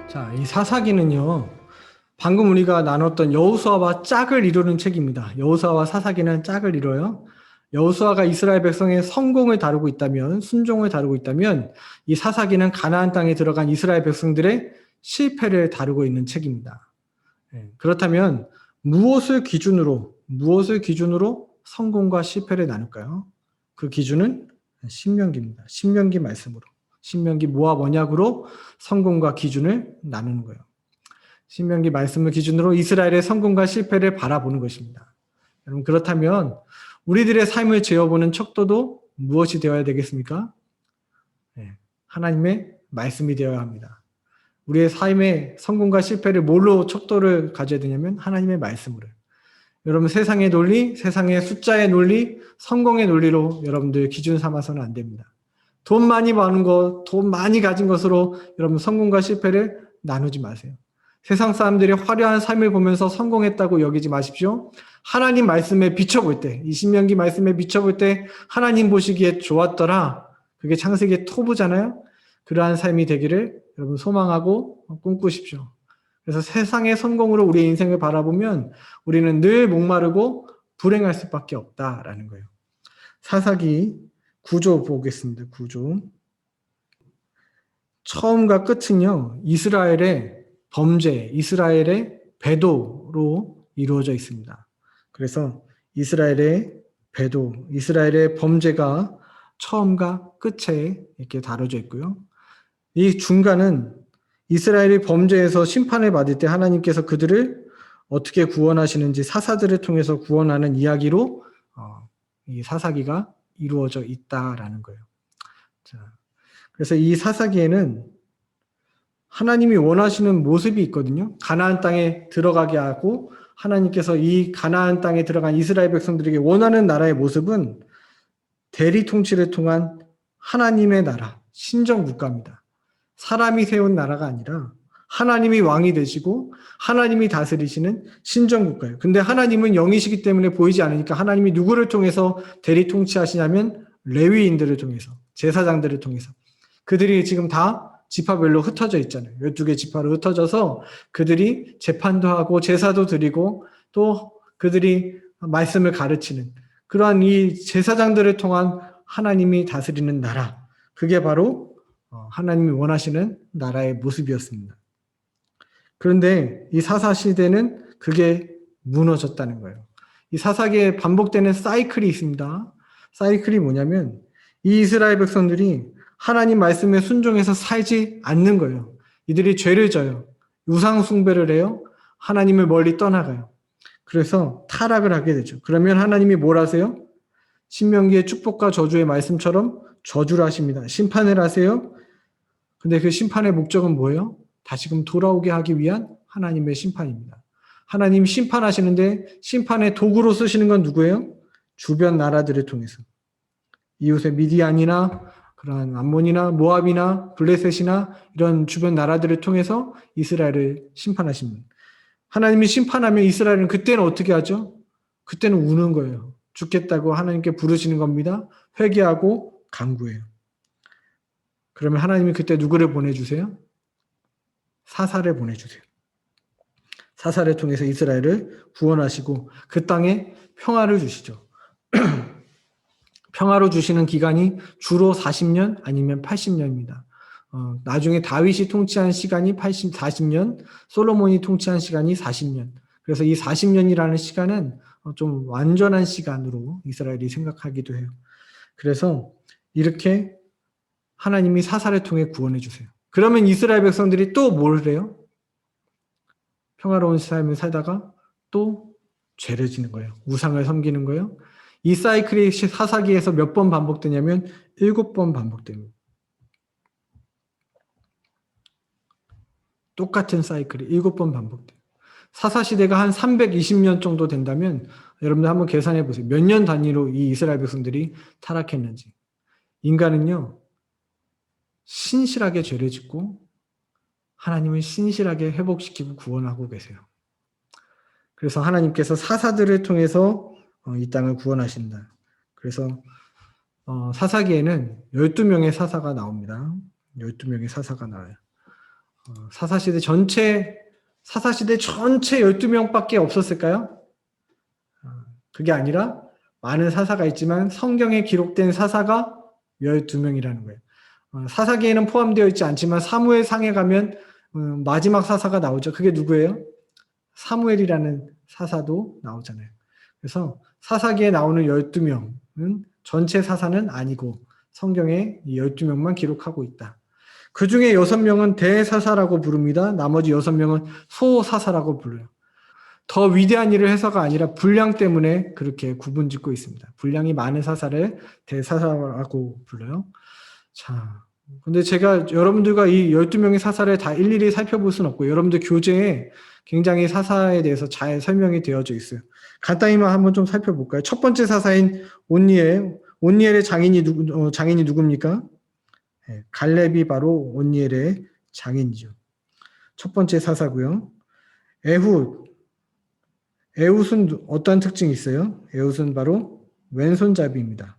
자, 이 사사기는요, 방금 우리가 나눴던 여호수아와 짝을 이루는 책입니다. 여호수아와 사사기는 짝을 이뤄요. 여호수아가 이스라엘 백성의 성공을 다루고 있다면, 순종을 다루고 있다면, 이 사사기는 가나안 땅에 들어간 이스라엘 백성들의 실패를 다루고 있는 책입니다. 그렇다면 무엇을 기준으로 성공과 실패를 나눌까요? 그 기준은 신명기입니다. 신명기 말씀으로. 신명기 모압 언약으로 성공과 기준을 나누는 거예요. 신명기 말씀을 기준으로 이스라엘의 성공과 실패를 바라보는 것입니다. 여러분, 그렇다면 우리들의 삶을 재어보는 척도도 무엇이 되어야 되겠습니까? 하나님의 말씀이 되어야 합니다. 우리의 삶의 성공과 실패를 뭘로 척도를 가져야 되냐면 하나님의 말씀으로. 여러분, 세상의 논리, 세상의 숫자의 논리, 성공의 논리로 여러분들 기준 삼아서는 안 됩니다. 돈 많이 버는 것, 돈 많이 가진 것으로 여러분 성공과 실패를 나누지 마세요. 세상 사람들이 화려한 삶을 보면서 성공했다고 여기지 마십시오. 하나님 말씀에 비춰볼 때, 이 신명기 말씀에 비춰볼 때 하나님 보시기에 좋았더라. 그게 창세기의 토부잖아요. 그러한 삶이 되기를 여러분 소망하고 꿈꾸십시오. 그래서 세상의 성공으로 우리의 인생을 바라보면 우리는 늘 목마르고 불행할 수밖에 없다라는 거예요. 사사기 구조 보겠습니다. 구조. 처음과 끝은요, 이스라엘의 범죄, 이스라엘의 배도로 이루어져 있습니다. 그래서 이스라엘의 배도, 이스라엘의 범죄가 처음과 끝에 이렇게 다뤄져 있고요. 이 중간은 이스라엘이 범죄에서 심판을 받을 때 하나님께서 그들을 어떻게 구원하시는지 사사들을 통해서 구원하는 이야기로 이 사사기가 이루어져 있다라는 거예요. 자, 그래서 이 사사기에는 하나님이 원하시는 모습이 있거든요. 가나안 땅에 들어가게 하고 하나님께서 이 가나안 땅에 들어간 이스라엘 백성들에게 원하는 나라의 모습은 대리 통치를 통한 하나님의 나라, 신정 국가입니다. 사람이 세운 나라가 아니라 하나님이 왕이 되시고 하나님이 다스리시는 신정 국가예요. 근데 하나님은 영이시기 때문에 보이지 않으니까 하나님이 누구를 통해서 대리 통치하시냐면 레위인들을 통해서, 제사장들을 통해서. 그들이 지금 다 지파별로 흩어져 있잖아요. 12개 지파로 흩어져서 그들이 재판도 하고 제사도 드리고 또 그들이 말씀을 가르치는 그러한 이 제사장들을 통한 하나님이 다스리는 나라. 그게 바로 하나님이 원하시는 나라의 모습이었습니다. 그런데 이 사사 시대는 그게 무너졌다는 거예요. 이 사사기에 반복되는 사이클이 있습니다. 사이클이 뭐냐면 이 이스라엘 백성들이 하나님 말씀에 순종해서 살지 않는 거예요. 이들이 죄를 져요. 우상 숭배를 해요. 하나님을 멀리 떠나가요. 그래서 타락을 하게 되죠. 그러면 하나님이 뭘 하세요? 신명기의 축복과 저주의 말씀처럼 저주를 하십니다. 심판을 하세요. 근데 그 심판의 목적은 뭐예요? 다시금 돌아오게 하기 위한 하나님의 심판입니다. 하나님 심판하시는데 심판의 도구로 쓰시는 건 누구예요? 주변 나라들을 통해서. 이웃의 미디안이나 그러한 암몬이나 모압이나 블레셋이나 이런 주변 나라들을 통해서 이스라엘을 심판하십니다. 하나님이 심판하면 이스라엘은 그때는 어떻게 하죠? 그때는 우는 거예요. 죽겠다고 하나님께 부르시는 겁니다. 회개하고 간구해요. 그러면 하나님이 그때 누구를 보내주세요? 사사를 보내주세요. 사사를 통해서 이스라엘을 구원하시고 그 땅에 평화를 주시죠. 평화로 주시는 기간이 주로 40년 아니면 80년입니다. 나중에 다윗이 통치한 시간이 40년, 솔로몬이 통치한 시간이 40년. 그래서 이 40년이라는 시간은 좀 완전한 시간으로 이스라엘이 생각하기도 해요. 그래서 이렇게 하나님이 사사를 통해 구원해 주세요. 그러면 이스라엘 백성들이 또 뭘 해요? 평화로운 삶을 살다가 또 죄를 지는 거예요. 우상을 섬기는 거예요. 이 사이클이 사사기에서 몇 번 반복되냐면 7번 반복됩니다. 똑같은 사이클이 7번 반복돼요. 사사시대가 한 320년 정도 된다면 여러분들 한번 계산해 보세요. 몇 년 단위로 이 이스라엘 백성들이 타락했는지. 인간은요, 신실하게 죄를 짓고 하나님은 신실하게 회복시키고 구원하고 계세요. 그래서 하나님께서 사사들을 통해서 이 땅을 구원하신다. 그래서 사사기에는 12명의 사사가 나옵니다. 12명의 사사가 나와요. 사사시대 전체 12명밖에 없었을까요? 그게 아니라 많은 사사가 있지만 성경에 기록된 사사가 12명이라는 거예요. 사사기에는 포함되어 있지 않지만 사무엘상에 가면 마지막 사사가 나오죠. 그게 누구예요? 사무엘이라는 사사도 나오잖아요. 그래서 사사기에 나오는 12명은 전체 사사는 아니고 성경에 이 12명만 기록하고 있다. 그 중에 6명은 대사사라고 부릅니다. 나머지 6명은 소사사라고 불러요. 더 위대한 일을 해서가 아니라 분량 때문에 그렇게 구분짓고 있습니다. 분량이 많은 사사를 대사사라고 불러요. 자, 근데 제가 여러분들과 이 12명의 사사를 다 일일이 살펴볼 수는 없고 여러분들 교재에 굉장히 사사에 대해서 잘 설명이 되어져 있어요. 간단히만 한번 좀 살펴볼까요? 첫 번째 사사인 온니엘의 장인이 누굽니까? 네, 갈렙이 바로 온니엘의 장인이죠. 첫 번째 사사고요. 에훗은 어떤 특징이 있어요? 에훗은 바로 왼손잡이입니다.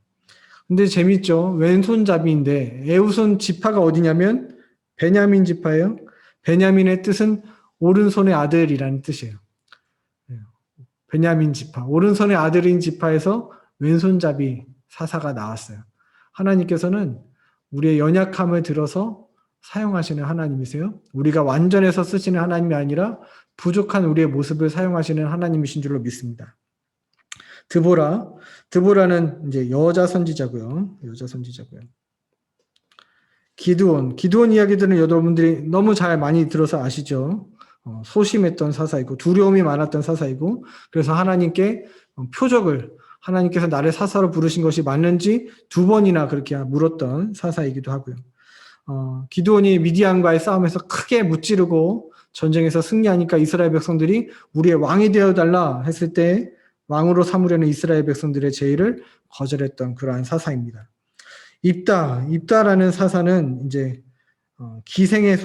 근데 재밌죠? 왼손잡이인데 에훗은 지파가 어디냐면 베냐민 지파예요. 베냐민의 뜻은 오른손의 아들이라는 뜻이에요. 베냐민 지파, 오른손의 아들인 지파에서 왼손잡이 사사가 나왔어요. 하나님께서는 우리의 연약함을 들어서 사용하시는 하나님이세요. 우리가 완전해서 쓰시는 하나님이 아니라 부족한 우리의 모습을 사용하시는 하나님이신 줄로 믿습니다. 드보라는 이제 여자 선지자고요. 기드온 이야기들은 여러분들이 너무 잘 많이 들어서 아시죠? 소심했던 사사이고 두려움이 많았던 사사이고 그래서 하나님께 표적을 하나님께서 나를 사사로 부르신 것이 맞는지 2번이나 그렇게 물었던 사사이기도 하고요. 기드온이 미디안과의 싸움에서 크게 무찌르고 전쟁에서 승리하니까 이스라엘 백성들이 우리의 왕이 되어달라 했을 때 왕으로 삼으려는 이스라엘 백성들의 제의를 거절했던 그러한 사사입니다. 입다라는 사사는 이제 기생의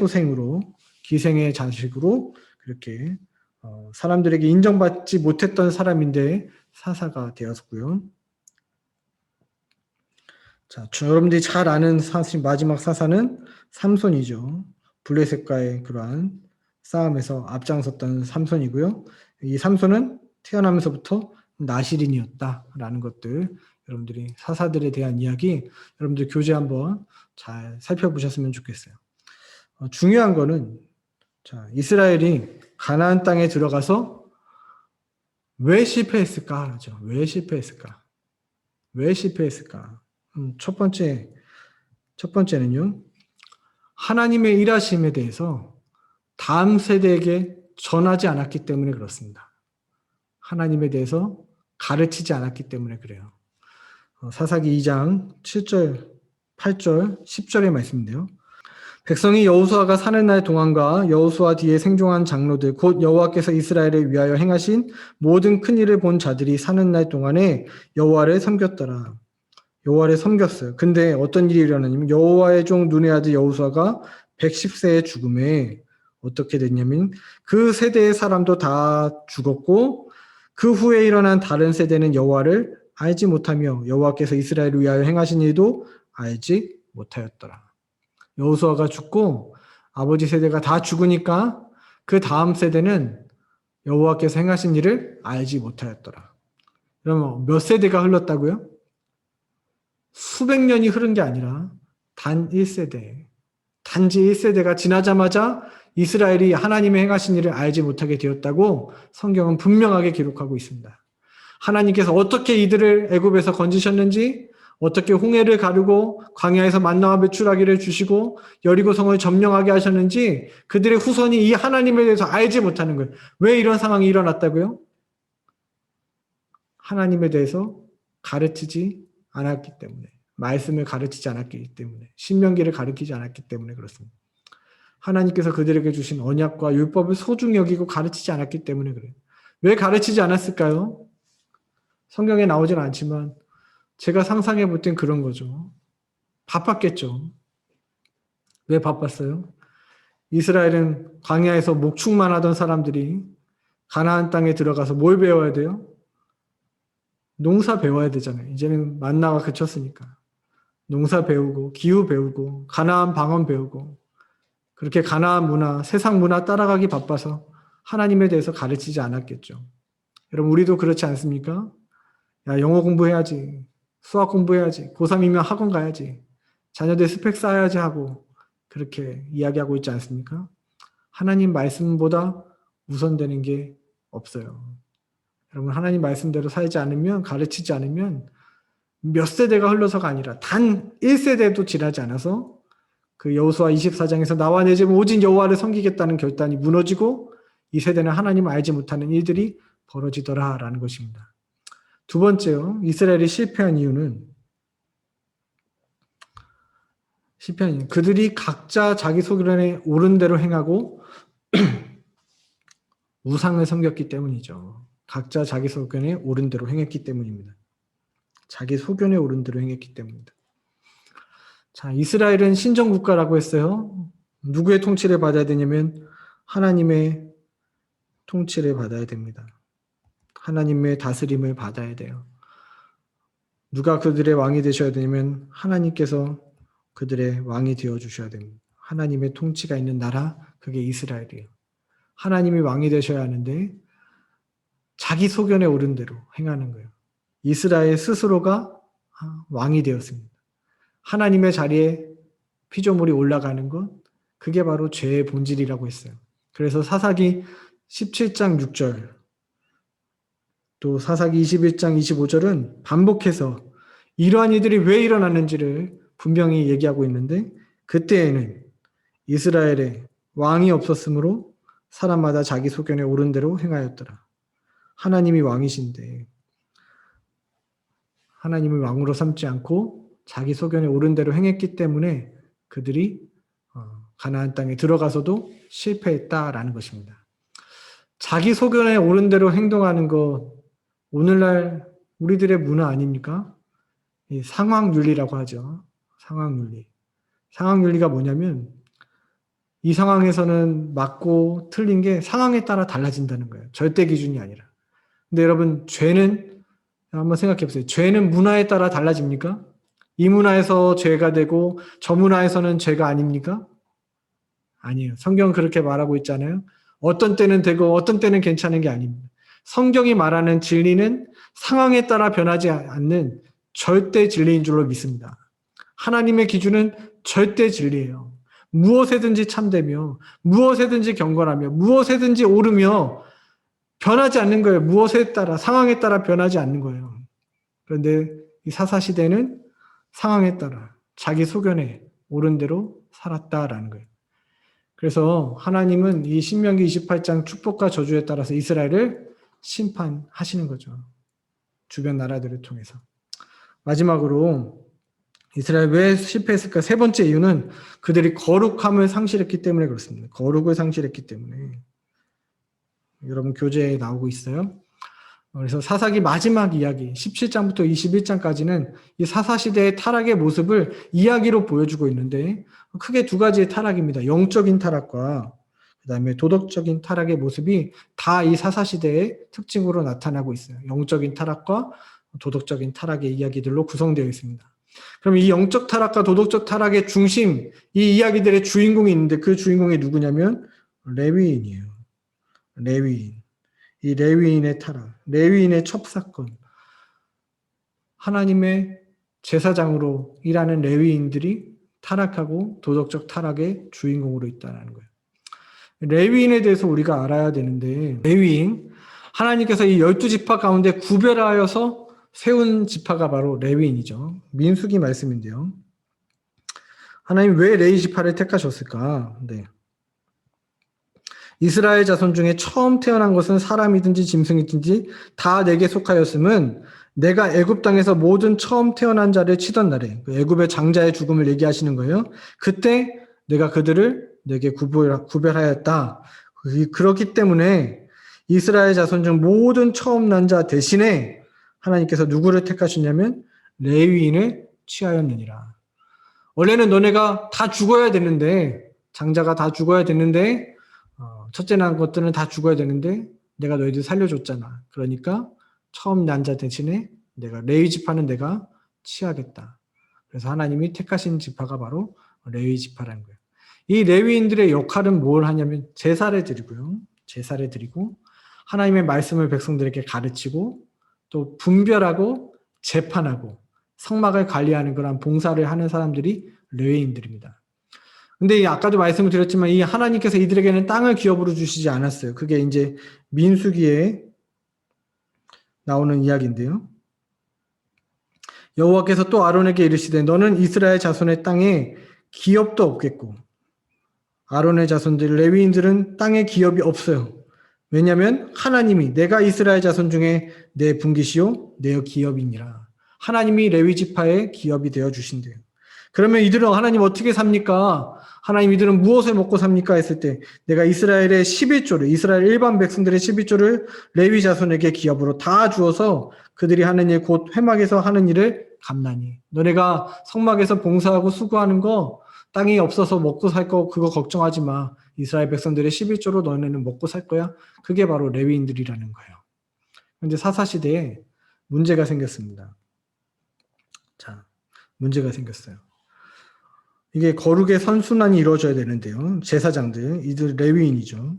자식으로 그렇게 사람들에게 인정받지 못했던 사람인데 사사가 되었고요. 자, 여러분들이 잘 아는 마지막 사사는 삼손이죠. 블레셋과의 그러한 싸움에서 앞장섰던 삼손이고요. 이 삼손은 태어나면서부터 나실인이었다라는 것들 여러분들이 사사들에 대한 이야기 여러분들 교재 한번 잘 살펴보셨으면 좋겠어요. 중요한 거는 자, 이스라엘이 가나안 땅에 들어가서 왜 실패했을까? 왜 실패했을까? 첫 번째는요. 하나님의 일하심에 대해서 다음 세대에게 전하지 않았기 때문에 그렇습니다. 하나님에 대해서 가르치지 않았기 때문에 그래요. 사사기 2장 7절, 8절, 10절의 말씀인데요. 백성이 여호수아가 사는 날 동안과 여호수아 뒤에 생존한 장로들 곧 여호와께서 이스라엘을 위하여 행하신 모든 큰 일을 본 자들이 사는 날 동안에 여호와를 섬겼더라. 여호와를 섬겼어요. 근데 어떤 일이 일어나냐면 여호와의 종 눈의 아들 여호수아가 110세에 죽음에 어떻게 됐냐면 그 세대의 사람도 다 죽었고 그 후에 일어난 다른 세대는 여호와를 알지 못하며 여호와께서 이스라엘을 위하여 행하신 일도 알지 못하였더라. 여호수아가 죽고 아버지 세대가 다 죽으니까 그 다음 세대는 여호와께서 행하신 일을 알지 못하였더라. 그러면 몇 세대가 흘렀다고요? 수백 년이 흐른 게 아니라 단지 1세대가 지나자마자 이스라엘이 하나님의 행하신 일을 알지 못하게 되었다고 성경은 분명하게 기록하고 있습니다. 하나님께서 어떻게 이들을 애굽에서 건지셨는지, 어떻게 홍해를 가르고 광야에서 만나와 메추라기를 주시고 여리고성을 점령하게 하셨는지 그들의 후손이 이 하나님에 대해서 알지 못하는 거예요. 왜 이런 상황이 일어났다고요? 하나님에 대해서 가르치지 않았기 때문에, 말씀을 가르치지 않았기 때문에, 신명기를 가르치지 않았기 때문에 그렇습니다. 하나님께서 그들에게 주신 언약과 율법을 소중히 여기고 가르치지 않았기 때문에 그래요. 왜 가르치지 않았을까요? 성경에 나오진 않지만 제가 상상해 볼 땐 그런 거죠. 바빴겠죠. 왜 바빴어요? 이스라엘은 광야에서 목축만 하던 사람들이 가나안 땅에 들어가서 뭘 배워야 돼요? 농사 배워야 되잖아요. 이제는 만나가 그쳤으니까. 농사 배우고 기후 배우고 가나안 방언 배우고 그렇게 가나안 문화, 세상 문화 따라가기 바빠서 하나님에 대해서 가르치지 않았겠죠. 여러분, 우리도 그렇지 않습니까? 야, 영어 공부해야지. 수학 공부해야지. 고3이면 학원 가야지. 자녀들 스펙 쌓아야지 하고 그렇게 이야기하고 있지 않습니까? 하나님 말씀보다 우선되는 게 없어요. 여러분, 하나님 말씀대로 살지 않으면, 가르치지 않으면 몇 세대가 흘러서가 아니라 단 1세대도 지나지 않아서 그 여호수아 24장에서 나와 내 집은 오직 여호와를 섬기겠다는 결단이 무너지고 이 세대는 하나님을 알지 못하는 일들이 벌어지더라라는 것입니다. 두 번째요. 이스라엘이 실패한 이유는 그들이 각자 자기 소견에 옳은 대로 행하고 우상을 섬겼기 때문이죠. 각자 자기 소견에 옳은 대로 행했기 때문입니다. 자기 소견에 옳은 대로 행했기 때문입니다. 자, 이스라엘은 신정국가라고 했어요. 누구의 통치를 받아야 되냐면 하나님의 통치를 받아야 됩니다. 하나님의 다스림을 받아야 돼요. 누가 그들의 왕이 되셔야 되냐면 하나님께서 그들의 왕이 되어주셔야 됩니다. 하나님의 통치가 있는 나라, 그게 이스라엘이에요. 하나님이 왕이 되셔야 하는데 자기 소견에 옳은 대로 행하는 거예요. 이스라엘 스스로가 왕이 되었습니다. 하나님의 자리에 피조물이 올라가는 것, 그게 바로 죄의 본질이라고 했어요. 그래서 사사기 17장 6절, 또 사사기 21장 25절은 반복해서 이러한 일들이 왜 일어났는지를 분명히 얘기하고 있는데, 그때에는 이스라엘에 왕이 없었으므로 사람마다 자기 소견에 옳은 대로 행하였더라. 하나님이 왕이신데 하나님을 왕으로 삼지 않고 자기 소견에 옳은 대로 행했기 때문에 그들이 가나안 땅에 들어가서도 실패했다라는 것입니다. 자기 소견에 옳은 대로 행동하는 것, 오늘날 우리들의 문화 아닙니까? 이 상황윤리라고 하죠. 상황윤리. 상황윤리가 뭐냐면 이 상황에서는 맞고 틀린 게 상황에 따라 달라진다는 거예요. 절대 기준이 아니라. 근데 여러분, 죄는 한번 생각해 보세요. 죄는 문화에 따라 달라집니까? 이 문화에서 죄가 되고 저 문화에서는 죄가 아닙니까? 아니에요. 성경은 그렇게 말하고 있잖아요. 어떤 때는 되고 어떤 때는 괜찮은 게 아닙니다. 성경이 말하는 진리는 상황에 따라 변하지 않는 절대 진리인 줄로 믿습니다. 하나님의 기준은 절대 진리예요. 무엇에든지 참되며 무엇에든지 경건하며 무엇에든지 옳으며 변하지 않는 거예요. 무엇에 따라, 상황에 따라 변하지 않는 거예요. 그런데 이 사사시대는 상황에 따라 자기 소견에 옳은 대로 살았다라는 거예요. 그래서 하나님은 이 신명기 28장 축복과 저주에 따라서 이스라엘을 심판하시는 거죠. 주변 나라들을 통해서. 마지막으로 이스라엘 왜 실패했을까? 세 번째 이유는 그들이 거룩함을 상실했기 때문에 그렇습니다. 거룩을 상실했기 때문에. 여러분 교재에 나오고 있어요. 그래서 사사기 마지막 이야기 17장부터 21장까지는 이 사사시대의 타락의 모습을 이야기로 보여주고 있는데 크게 두 가지의 타락입니다. 영적인 타락과 그다음에 도덕적인 타락의 모습이 다 이 사사시대의 특징으로 나타나고 있어요. 영적인 타락과 도덕적인 타락의 이야기들로 구성되어 있습니다. 그럼 이 영적 타락과 도덕적 타락의 중심, 이 이야기들의 주인공이 있는데 그 주인공이 누구냐면 레위인이에요. 레위인. 이 레위인의 타락, 레위인의 첩사건, 하나님의 제사장으로 일하는 레위인들이 타락하고 도덕적 타락의 주인공으로 있다는 거예요. 레위인에 대해서 우리가 알아야 되는데 레위인, 하나님께서 이 12지파 가운데 구별하여서 세운 지파가 바로 레위인이죠. 민수기 말씀인데요. 하나님 왜 레위 지파를 택하셨을까? 네. 이스라엘 자손 중에 처음 태어난 것은 사람이든지 짐승이든지 다 내게 속하였음은 내가 애굽 땅에서 모든 처음 태어난 자를 치던 날에, 애굽의 장자의 죽음을 얘기하시는 거예요. 그때 내가 그들을 내게 구별하였다. 그렇기 때문에 이스라엘 자손 중 모든 처음 난 자 대신에 하나님께서 누구를 택하셨냐면 레위인을 취하였느니라. 원래는 너네가 다 죽어야 되는데, 장자가 다 죽어야 되는데 첫째 난 것들은 다 죽어야 되는데 내가 너희들 살려줬잖아. 그러니까 처음 난 자 대신에 내가 레위 지파는 내가 취하겠다. 그래서 하나님이 택하신 지파가 바로 레위 지파라는 거예요. 이 레위인들의 역할은 뭘 하냐면 제사를 드리고요. 제사를 드리고 하나님의 말씀을 백성들에게 가르치고 또 분별하고 재판하고 성막을 관리하는 그런 봉사를 하는 사람들이 레위인들입니다. 근데 아까도 말씀을 드렸지만 이 하나님께서 이들에게는 땅을 기업으로 주시지 않았어요. 그게 이제 민수기에 나오는 이야기인데요. 여호와께서 또 아론에게 이르시되 너는 이스라엘 자손의 땅에 기업도 없겠고 아론의 자손들 레위인들은 땅에 기업이 없어요. 왜냐하면 하나님이 내가 이스라엘 자손 중에 내 분깃이요 내 기업이니라. 하나님이 레위 지파의 기업이 되어 주신대요. 그러면 이들은 하나님 어떻게 삽니까? 하나님 이들은 무엇을 먹고 삽니까? 했을 때 내가 이스라엘의 11조를 이스라엘 일반 백성들의 11조를 레위 자손에게 기업으로 다 주어서 그들이 하는 일 곧 회막에서 하는 일을 감나니 너네가 성막에서 봉사하고 수고하는 거 땅이 없어서 먹고 살 거 그거 걱정하지 마. 이스라엘 백성들의 11조로 너네는 먹고 살 거야. 그게 바로 레위인들이라는 거예요. 그런데 사사시대에 문제가 생겼습니다. 자, 문제가 생겼어요. 이게 거룩의 선순환이 이루어져야 되는데요. 제사장들, 이들 레위인이죠.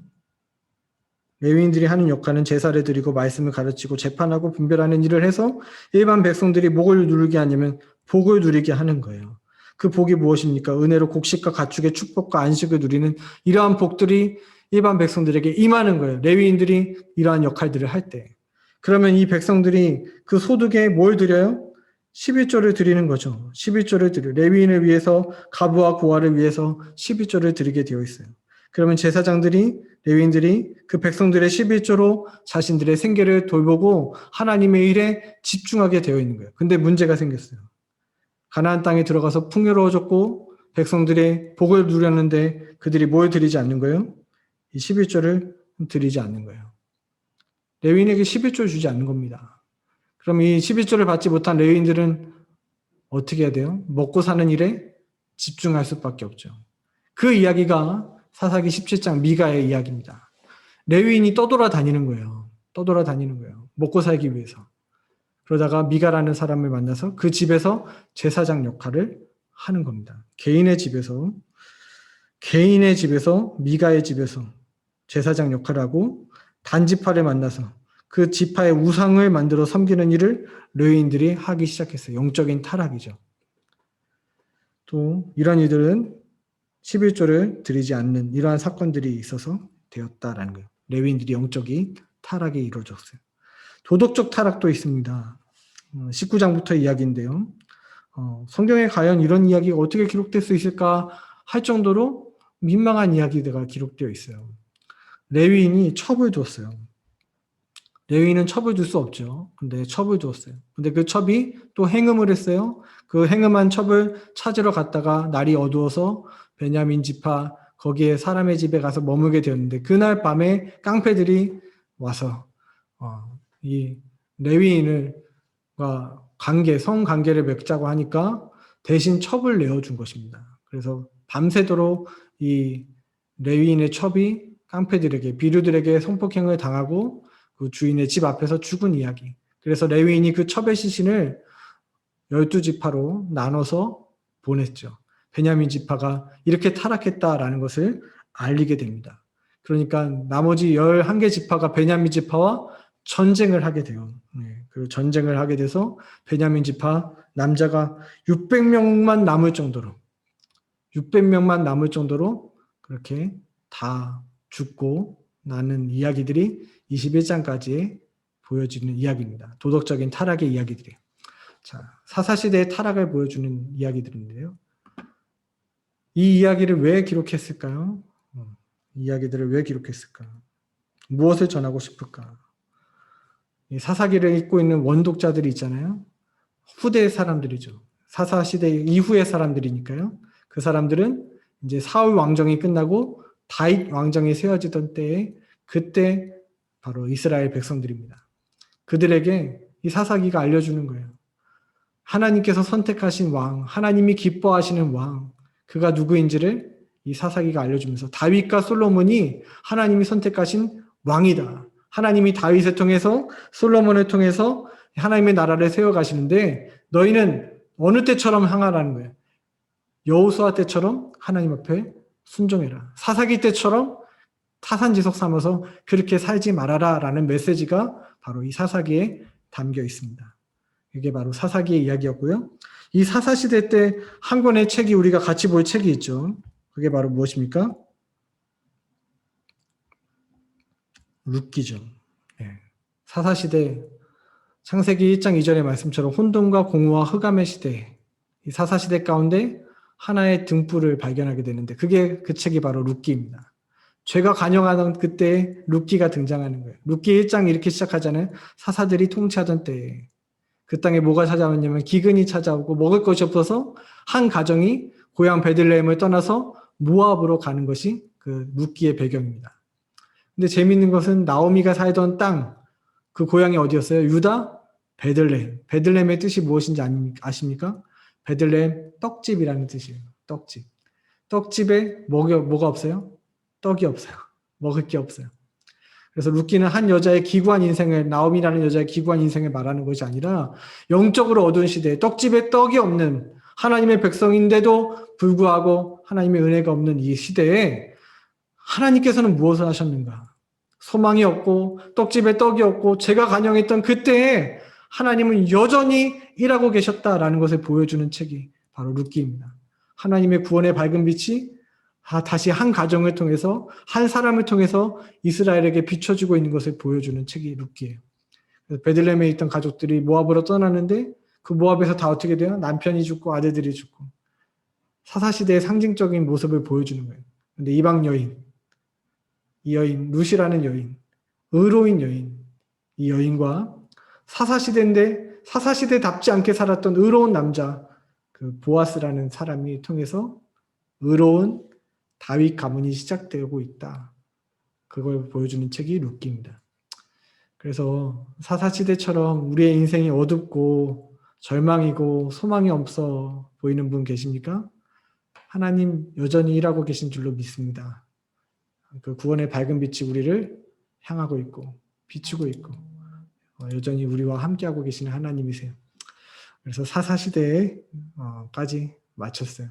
레위인들이 하는 역할은 제사를 드리고 말씀을 가르치고 재판하고 분별하는 일을 해서 일반 백성들이 목을 누르게 하냐면 복을 누리게 하는 거예요. 그 복이 무엇입니까? 은혜로 곡식과 가축의 축복과 안식을 누리는 이러한 복들이 일반 백성들에게 임하는 거예요. 레위인들이 이러한 역할들을 할 때. 그러면 이 백성들이 그 소득에 뭘 드려요? 11조를 드리는 거죠. 11조를 드려. 레위인을 위해서 가부와 고아를 위해서 11조를 드리게 되어 있어요. 그러면 제사장들이 레위인들이 그 백성들의 11조로 자신들의 생계를 돌보고 하나님의 일에 집중하게 되어 있는 거예요. 근데 문제가 생겼어요. 가나안 땅에 들어가서 풍요로워졌고 백성들의 복을 누렸는데 그들이 뭘 드리지 않는 거예요? 이 11조를 드리지 않는 거예요. 레위인에게 11조를 주지 않는 겁니다. 그럼 이 11조를 받지 못한 레위인들은 어떻게 해야 돼요? 먹고 사는 일에 집중할 수밖에 없죠. 그 이야기가 사사기 17장 미가의 이야기입니다. 레위인이 떠돌아다니는 거예요. 떠돌아다니는 거예요. 먹고 살기 위해서. 그러다가 미가라는 사람을 만나서 그 집에서 제사장 역할을 하는 겁니다. 개인의 집에서 미가의 집에서 제사장 역할을 하고 단지파를 만나서 그 지파의 우상을 만들어 섬기는 일을 레위인들이 하기 시작했어요. 영적인 타락이죠. 또 이런 이들은 11조를 드리지 않는 이러한 사건들이 있어서 되었다라는 거예요. 레위인들이 영적인 타락이 이루어졌어요. 도덕적 타락도 있습니다. 19장부터 이야기인데요. 성경에 과연 이런 이야기가 어떻게 기록될 수 있을까 할 정도로 민망한 이야기가 기록되어 있어요. 레위인이 첩을 두었어요. 레위인은 첩을 둘 수 없죠. 근데 첩을 두었어요. 근데 그 첩이 또 행음을 했어요. 그 행음한 첩을 찾으러 갔다가 날이 어두워서 베냐민 지파 거기에 사람의 집에 가서 머물게 되었는데 그날 밤에 깡패들이 와서 이 레위인과 성관계를 맺자고 하니까 대신 첩을 내어준 것입니다. 그래서 밤새도록 이 레위인의 첩이 깡패들에게 비류들에게 성폭행을 당하고 그 주인의 집 앞에서 죽은 이야기. 그래서 레위인이 그 첩의 시신을 12지파로 나눠서 보냈죠. 베냐민 지파가 이렇게 타락했다라는 것을 알리게 됩니다. 그러니까 나머지 11개 지파가 베냐민 지파와 전쟁을 하게 돼요. 그 전쟁을 하게 돼서 베냐민 지파 남자가 600명만 남을 정도로 그렇게 다 죽고 나는 이야기들이 21장까지 보여지는 이야기입니다. 도덕적인 타락의 이야기들이에요. 자, 사사시대의 타락을 보여주는 이야기들인데요. 이 이야기를 왜 기록했을까요? 이 이야기들을 왜 기록했을까? 무엇을 전하고 싶을까? 이 사사기를 읽고 있는 원독자들이 있잖아요. 후대의 사람들이죠. 사사시대 이후의 사람들이니까요. 그 사람들은 이제 사울 왕정이 끝나고 다윗 왕정이 세워지던 때에 그때 바로 이스라엘 백성들입니다. 그들에게 이 사사기가 알려주는 거예요. 하나님께서 선택하신 왕, 하나님이 기뻐하시는 왕, 그가 누구인지를 이 사사기가 알려주면서 다윗과 솔로몬이 하나님이 선택하신 왕이다. 하나님이 다윗을 통해서 솔로몬을 통해서 하나님의 나라를 세워가시는데 너희는 어느 때처럼 향하라는 거예요. 여호수아 때처럼 하나님 앞에 순종해라. 사사기 때처럼 타산지석 삼아서 그렇게 살지 말아라 라는 메시지가 바로 이 사사기에 담겨 있습니다. 이게 바로 사사기의 이야기였고요. 이 사사시대 때 한 권의 책이 우리가 같이 볼 책이 있죠. 그게 바로 무엇입니까? 룻기죠. 네. 사사시대 창세기 1장 2절의 말씀처럼 혼돈과 공허와 흑암의 시대, 이 사사시대 가운데 하나의 등불을 발견하게 되는데 그게 그 책이 바로 룻기입니다. 죄가 관영하던 그때 룻기가 등장하는 거예요. 룻기 1장 이렇게 시작하잖아요. 사사들이 통치하던 때에 그 땅에 뭐가 찾아왔냐면 기근이 찾아오고 먹을 것이 없어서 한 가정이 고향 베들레헴을 떠나서 모압으로 가는 것이 그 룻기의 배경입니다. 근데 재미있는 것은 나오미가 살던 땅, 그 고향이 어디였어요? 유다? 베들레헴. 베들레헴의 뜻이 무엇인지 아십니까? 베들레헴 떡집이라는 뜻이에요. 떡집. 떡집에 뭐가 없어요? 떡이 없어요. 먹을 게 없어요. 그래서 룻기는 한 여자의 기구한 인생을, 나오미라는 여자의 기구한 인생을 말하는 것이 아니라 영적으로 어두운 시대에 떡집에 떡이 없는 하나님의 백성인데도 불구하고 하나님의 은혜가 없는 이 시대에 하나님께서는 무엇을 하셨는가? 소망이 없고 떡집에 떡이 없고 제가 간영했던 그때에 하나님은 여전히 일하고 계셨다라는 것을 보여주는 책이 바로 룻기입니다. 하나님의 구원의 밝은 빛이 다시 한 가정을 통해서 한 사람을 통해서 이스라엘에게 비춰지고 있는 것을 보여주는 책이 룻기예요. 베들레헴에 있던 가족들이 모압으로 떠나는데 그 모압에서 다 어떻게 돼요? 남편이 죽고 아들들이 죽고 사사시대의 상징적인 모습을 보여주는 거예요. 근데 이방 여인, 이 여인 룻이라는 여인, 의로운 여인, 이 여인과 사사시대인데 사사시대답지 않게 살았던 의로운 남자 그 보아스라는 사람이 통해서 의로운 다윗 가문이 시작되고 있다. 그걸 보여주는 책이 룻기입니다. 그래서 사사시대처럼 우리의 인생이 어둡고 절망이고 소망이 없어 보이는 분 계십니까? 하나님 여전히 일하고 계신 줄로 믿습니다. 그 구원의 밝은 빛이 우리를 향하고 있고 비추고 있고 여전히 우리와 함께하고 계시는 하나님이세요. 그래서 사사시대에까지 마쳤어요.